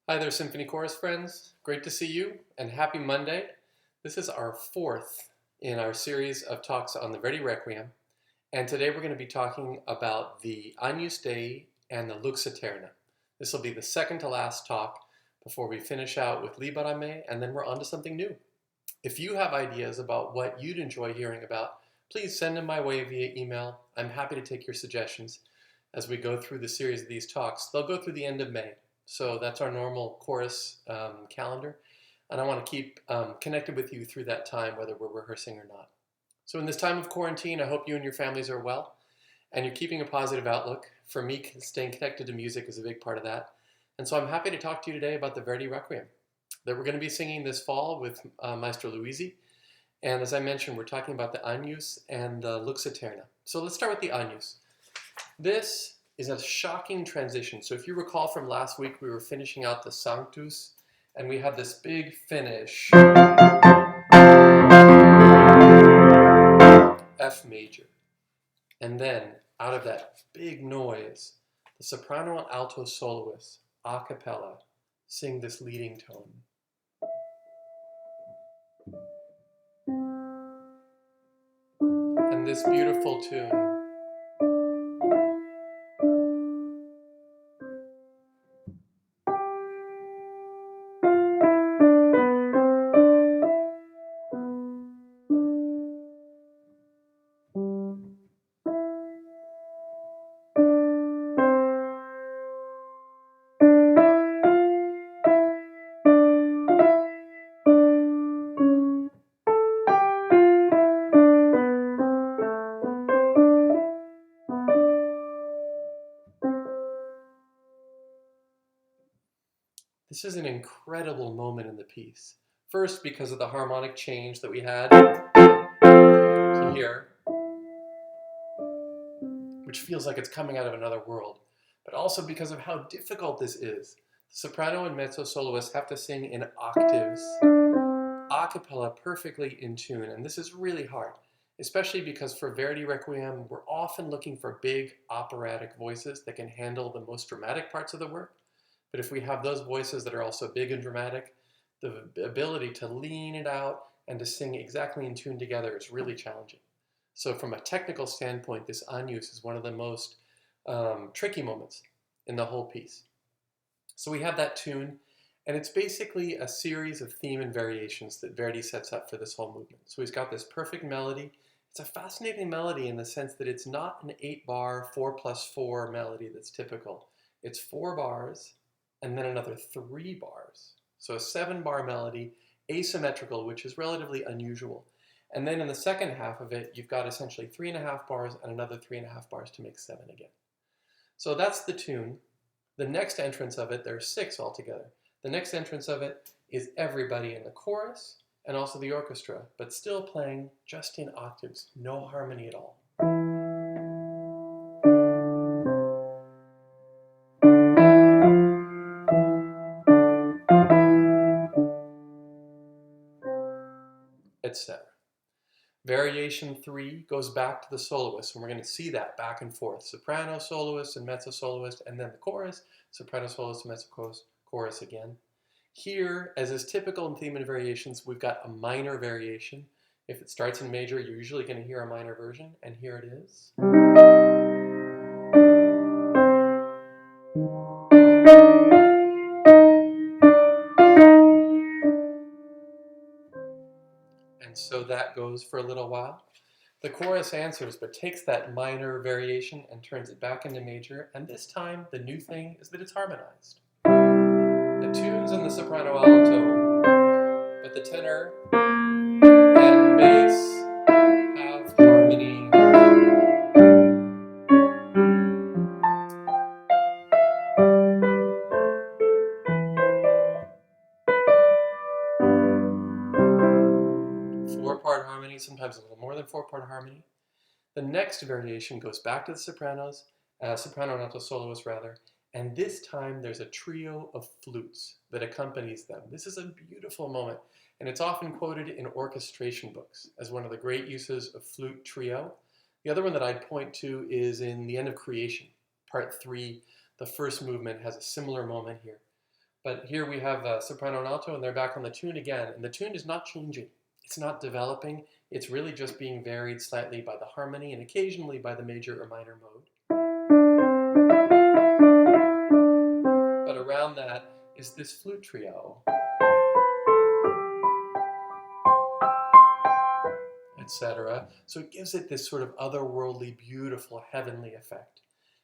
Hi there, Symphony Chorus friends. Great to see you, and happy Monday. This is our fourth in our series of talks on the Verdi Requiem, and today we're going to be talking about the Agnus Dei and the Lux Aeterna. This will be the second to last talk before we finish out with Liberame, and then we're on to something new. If you have ideas about what you'd enjoy hearing about, please send them my way via email. I'm happy to take your suggestions as we go through the series of these talks. They'll go through the end of May. So that's our normal chorus calendar. And I want to keep connected with you through that time, whether we're rehearsing or not. So in this time of quarantine, I hope you and your families are well and you're keeping a positive outlook. For me, staying connected to music is a big part of that. And so I'm happy to talk to you today about the Verdi Requiem that we're going to be singing this fall with Maestro Luisi. And as I mentioned, we're talking about the Agnus and the Lux Aeterna. So let's start with the Agnus. This is a shocking transition. So if you recall from last week, we were finishing out the Sanctus, and we had this big finish, F major. And then, out of that big noise, the soprano and alto soloists, a cappella, sing this leading tone. And this beautiful tune. This is an incredible moment in the piece. First, because of the harmonic change that we had to here, which feels like it's coming out of another world, but also because of how difficult this is. The soprano and mezzo soloists have to sing in octaves, a cappella, perfectly in tune, and this is really hard, especially because for Verdi Requiem, we're often looking for big operatic voices that can handle the most dramatic parts of the work. But if we have those voices that are also big and dramatic, the ability to lean it out and to sing exactly in tune together is really challenging. So from a technical standpoint, this Agnus is one of the most tricky moments in the whole piece. So we have that tune, and it's basically a series of theme and variations that Verdi sets up for this whole movement. So he's got this perfect melody. It's a fascinating melody in the sense that it's not an 8-bar, 4+4 melody that's typical. It's 4 bars, and then another 3 bars. So a 7-bar melody, asymmetrical, which is relatively unusual. And then in the second half of it, you've got essentially 3.5 bars and another 3.5 bars to make 7 again. So that's the tune. The next entrance of it, there's 6 altogether. The next entrance of it is everybody in the chorus and also the orchestra, but still playing just in octaves, no harmony at all. Etc. Variation 3 goes back to the soloist, and we're going to see that back and forth. Soprano soloist and mezzo soloist, and then the chorus, soprano soloist and mezzo chorus again. Here, as is typical in theme and variations, we've got a minor variation. If it starts in major, you're usually going to hear a minor version, and here it is. And so that goes for a little while. The chorus answers, but takes that minor variation and turns it back into major, and this time the new thing is that it's harmonized. The tune's in the soprano alto, but the tenor and bass have harmony. Four-part harmony, sometimes a little more than 4-part harmony. The next variation goes back to the sopranos, soprano and alto soloists rather, and this time there's a trio of flutes that accompanies them. This is a beautiful moment, and it's often quoted in orchestration books as one of the great uses of flute trio. The other one that I'd point to is in The End of Creation, Part 3. The first movement has a similar moment here. But here we have soprano and alto, and they're back on the tune again. And the tune is not changing. It's not developing. It's really just being varied slightly by the harmony and occasionally by the major or minor mode. But around that is this flute trio, etc. So it gives it this sort of otherworldly, beautiful, heavenly effect.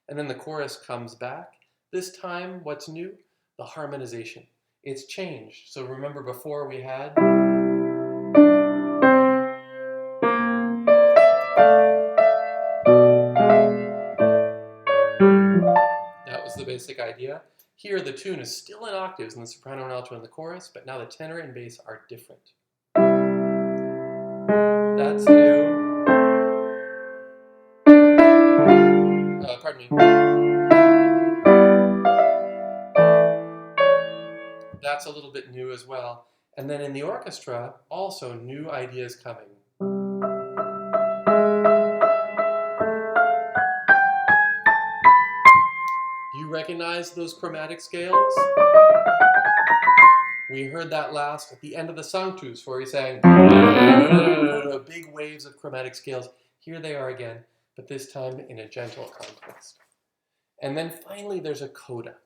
And then the chorus comes back. This time, what's new? The harmonization. It's changed. So remember before we had that was the basic idea. Here the tune is still in octaves in the soprano and alto in the chorus, but now the tenor and bass are different. That's new. Pardon me. That's a little bit new as well. And then in the orchestra, also new ideas coming. You recognize those chromatic scales? We heard that last at the end of the Sanctus, where he sang big waves of chromatic scales. Here they are again, but this time in a gentle context. And then finally there's a coda.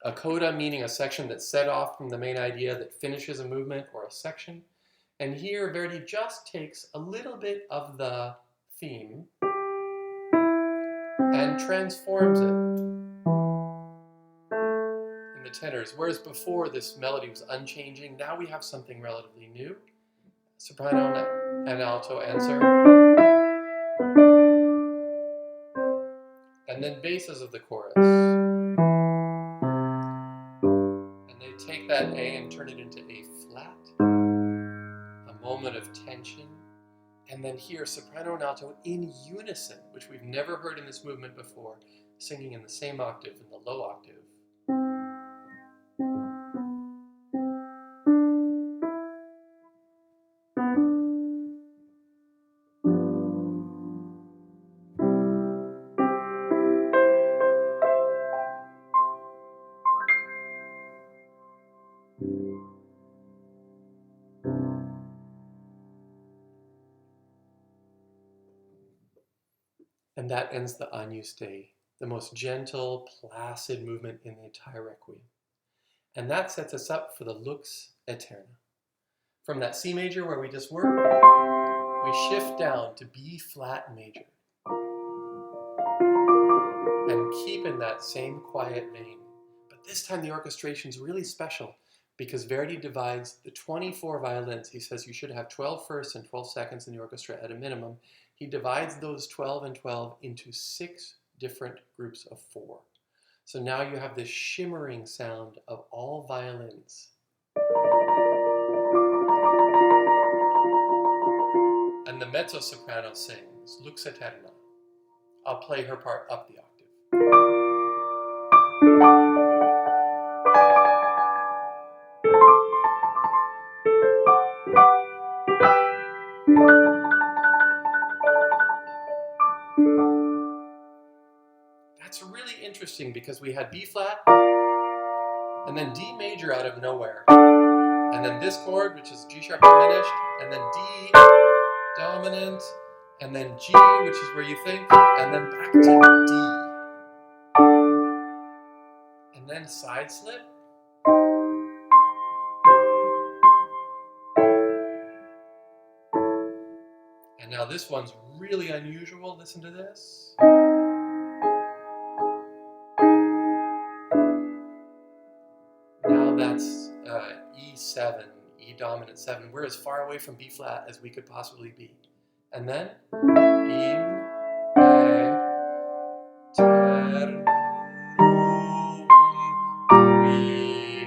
A coda meaning a section that's set off from the main idea that finishes a movement or a section. And here Verdi just takes a little bit of the theme and transforms it in the tenors. Whereas before this melody was unchanging, now we have something relatively new. Soprano and alto answer. And then basses of the chorus. And they take that A and turn it into A flat. A moment of tension. And then here, soprano and alto in unison, which we've never heard in this movement before, singing in the same octave, in the low octave. And that ends the Agnus Dei, the most gentle, placid movement in the entire Requiem. And that sets us up for the Lux Aeterna. From that C major where we just were, we shift down to B flat major. And keep in that same quiet vein. But this time the orchestration is really special because Verdi divides the 24 violins. He says you should have 12 firsts and 12 seconds in the orchestra at a minimum. He divides those 12 and 12 into 6 different groups of 4. So now you have this shimmering sound of all violins. And the mezzo-soprano sings Lux Aeterna. I'll play her part up the octave. That's really interesting because we had B flat and then D major out of nowhere. And then this chord, which is G sharp diminished, and then D dominant, and then G, which is where you think, and then back to D. And then side slip. And now this one's really unusual. Listen to this. Now that's E7, E dominant 7. We're as far away from B flat as we could possibly be. And then in Aeternum qui P.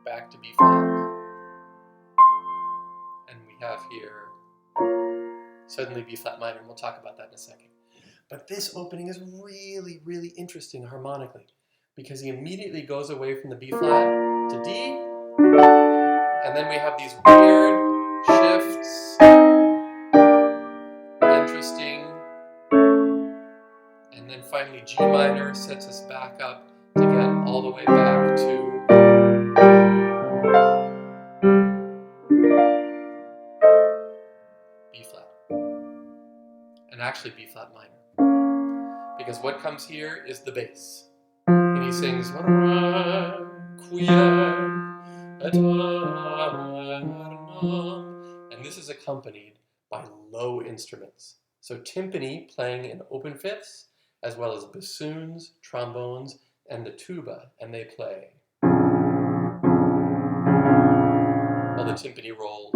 Back to B flat. And we have here suddenly B flat minor, and we'll talk about that in a second. But this opening is really, really interesting harmonically because he immediately goes away from the B flat to D, and then we have these weird shifts, interesting, and then finally G minor sets us back up to get all the way back to B flat, and actually B flat minor, because what comes here is the bass, and he sings and this is accompanied by low instruments. So timpani playing in open fifths, as well as bassoons, trombones, and the tuba, and they play while the timpani rolls.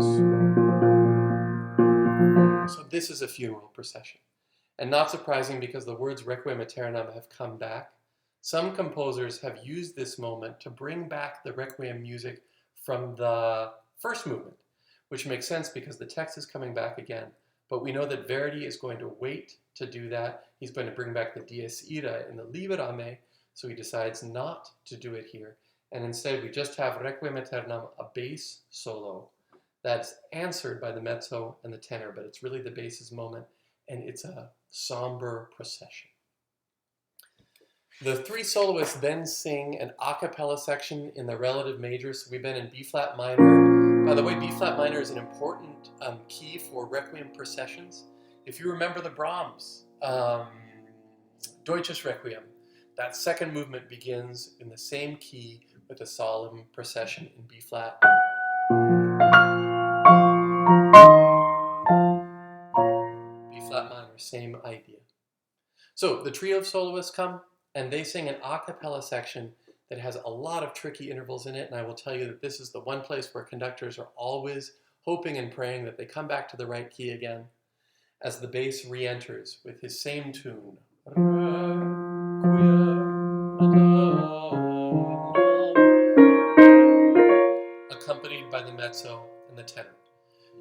So this is a funeral procession. And not surprising, because the words Requiem Aeternam have come back. Some composers have used this moment to bring back the Requiem music from the first movement, which makes sense because the text is coming back again. But we know that Verdi is going to wait to do that. He's going to bring back the Dies Irae in the Libera, so he decides not to do it here. And instead we just have Requiem Aeternam, a bass solo that's answered by the mezzo and the tenor, but it's really the bass's moment, and it's a somber procession. The three soloists then sing an a cappella section in the relative major. So we've been in B flat minor. By the way, B flat minor is an important key for Requiem processions. If you remember the Brahms Deutsches Requiem, that second movement begins in the same key with a solemn procession in B flat. B flat minor, same idea. So the trio of soloists come, and they sing an a cappella section that has a lot of tricky intervals in it, and I will tell you that this is the one place where conductors are always hoping and praying that they come back to the right key again, as the bass re-enters with his same tune, accompanied by the mezzo and the tenor.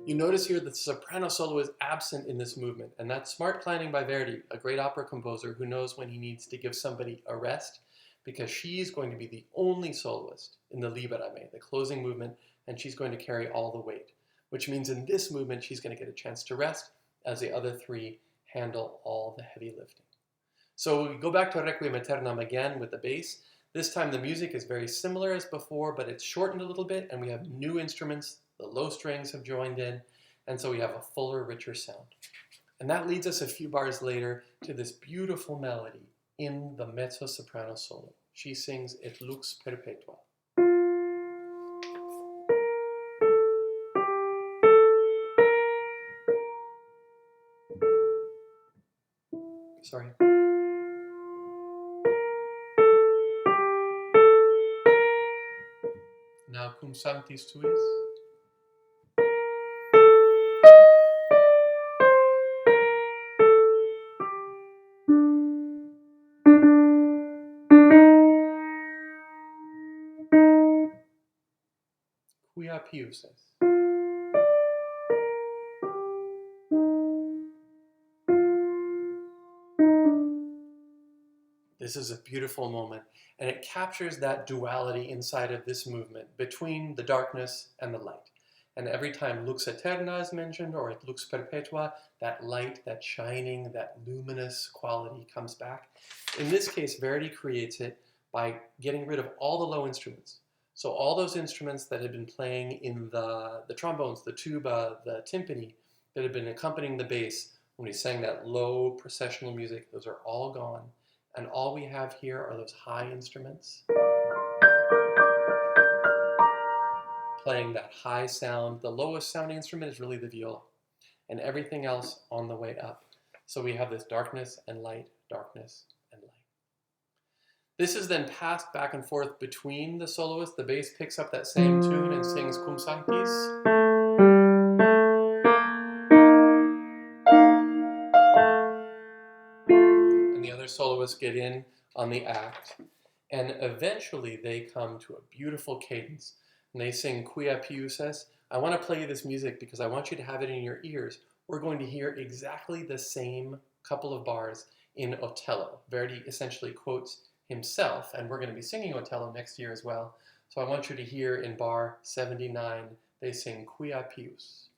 You notice here that the soprano solo is absent in this movement, and that's smart planning by Verdi, a great opera composer who knows when he needs to give somebody a rest, because she's going to be the only soloist in the Libera, the closing movement, and she's going to carry all the weight, which means in this movement she's going to get a chance to rest as the other three handle all the heavy lifting. So we go back to Requiem Aeternam again with the bass. This time the music is very similar as before, but it's shortened a little bit, and we have new instruments. The low strings have joined in, and so we have a fuller, richer sound. And that leads us a few bars later to this beautiful melody in the mezzo-soprano solo. She sings Et Lux Perpetua. Sorry. Now cum sanctis tuis. Quia pius est. This is a beautiful moment, and it captures that duality inside of this movement between the darkness and the light. And every time Lux Aeterna is mentioned, or Et Lux Perpetua, that light, that shining, that luminous quality comes back. In this case, Verdi creates it by getting rid of all the low instruments. So all those instruments that had been playing in the trombones, the tuba, the timpani, that had been accompanying the bass when he sang that low processional music, those are all gone. And all we have here are those high instruments playing that high sound. The lowest sounding instrument is really the viola, and everything else on the way up. So we have this darkness and light, darkness and light. This is then passed back and forth between the soloists. The bass picks up that same tune and sings Cum Sanctis. And the other soloists get in on the act, and eventually they come to a beautiful cadence, and they sing Quia pius est. I want to play you this music because I want you to have it in your ears. We're going to hear exactly the same couple of bars in Otello. Verdi essentially quotes himself, and we're going to be singing Otello next year as well. So I want you to hear in bar 79, they sing Quia pius.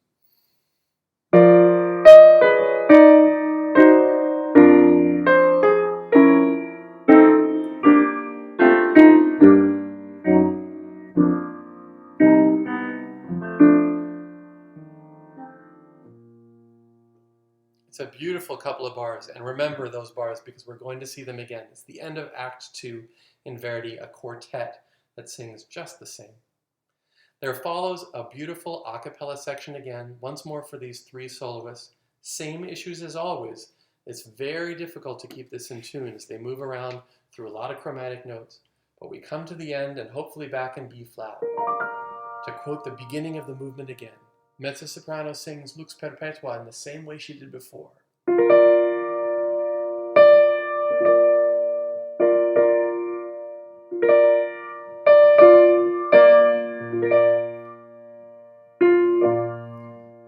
a beautiful couple of bars, and remember those bars because we're going to see them again. It's the end of Act 2 in Verdi, a quartet that sings just the same. There follows a beautiful a cappella section again, once more for these three soloists. Same issues as always. It's very difficult to keep this in tune as they move around through a lot of chromatic notes. But we come to the end and hopefully back in B flat. To quote the beginning of the movement again, mezzo-soprano sings Lux Perpetua in the same way she did before.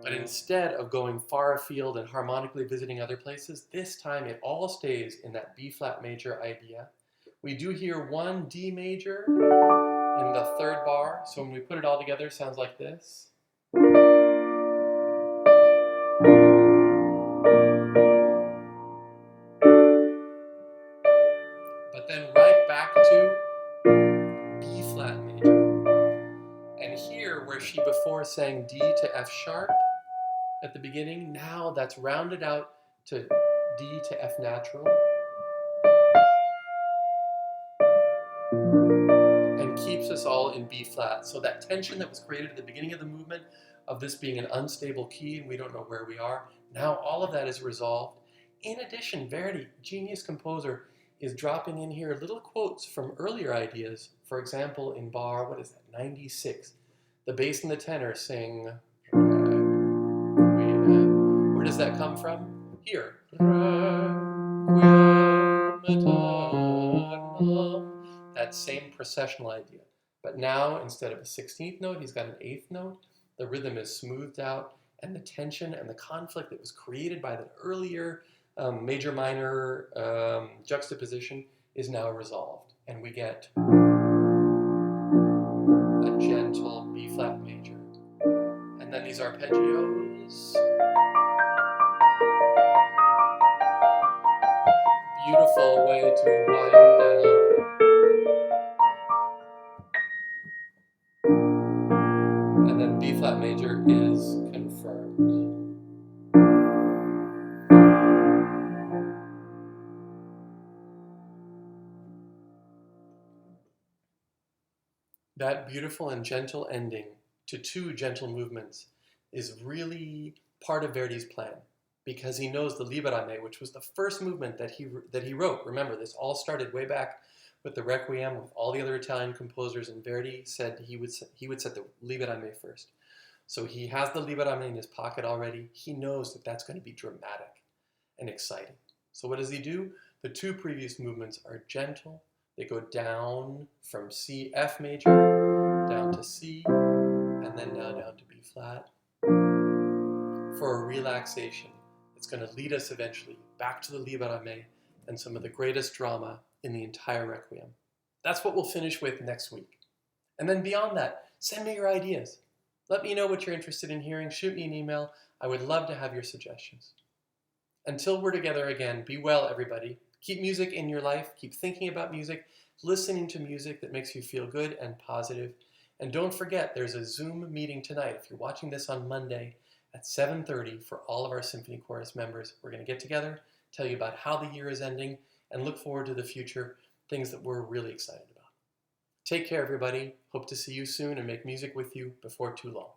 But instead of going far afield and harmonically visiting other places, this time it all stays in that B flat major idea. We do hear one D major in the third bar, so when we put it all together, it sounds like this. But then right back to B flat major. And here, where she before sang D to F sharp at the beginning, now that's rounded out to D to F natural. And keeps us all in B flat. So that tension that was created at the beginning of the movement of this being an unstable key and we don't know where we are, now all of that is resolved. In addition, Verdi, genius composer, is dropping in here little quotes from earlier ideas. For example, in bar, 96, the bass and the tenor sing, where does that come from? Here. That same processional idea. But now, instead of a 16th note, he's got an 8th note. The rhythm is smoothed out, and the tension and the conflict that was created by the earlier major-minor juxtaposition is now resolved. And we get a gentle B-flat major. And then these arpeggios. Beautiful way to wind down. And then B-flat major is confirmed. That beautiful and gentle ending to two gentle movements is really part of Verdi's plan, because he knows the Libera-Me, which was the first movement that he wrote. Remember, this all started way back with the Requiem, with all the other Italian composers, and Verdi said he would set the Libera-Me first. So he has the Libera-Me in his pocket already. He knows that that's going to be dramatic and exciting. So what does he do? The two previous movements are gentle. They go down from C, F major, down to C, and then now down to B flat for a relaxation. It's going to lead us eventually back to the Libera-Me and some of the greatest drama in the entire Requiem. That's what we'll finish with next week. And then beyond that, send me your ideas. Let me know what you're interested in hearing. Shoot me an email. I would love to have your suggestions. Until we're together again, be well, everybody. Keep music in your life. Keep thinking about music, listening to music that makes you feel good and positive. And don't forget, there's a Zoom meeting tonight. If you're watching this on Monday at 7:30 for all of our Symphony Chorus members, we're going to get together, tell you about how the year is ending, and look forward to the future, things that we're really excited about. Take care, everybody. Hope to see you soon and make music with you before too long.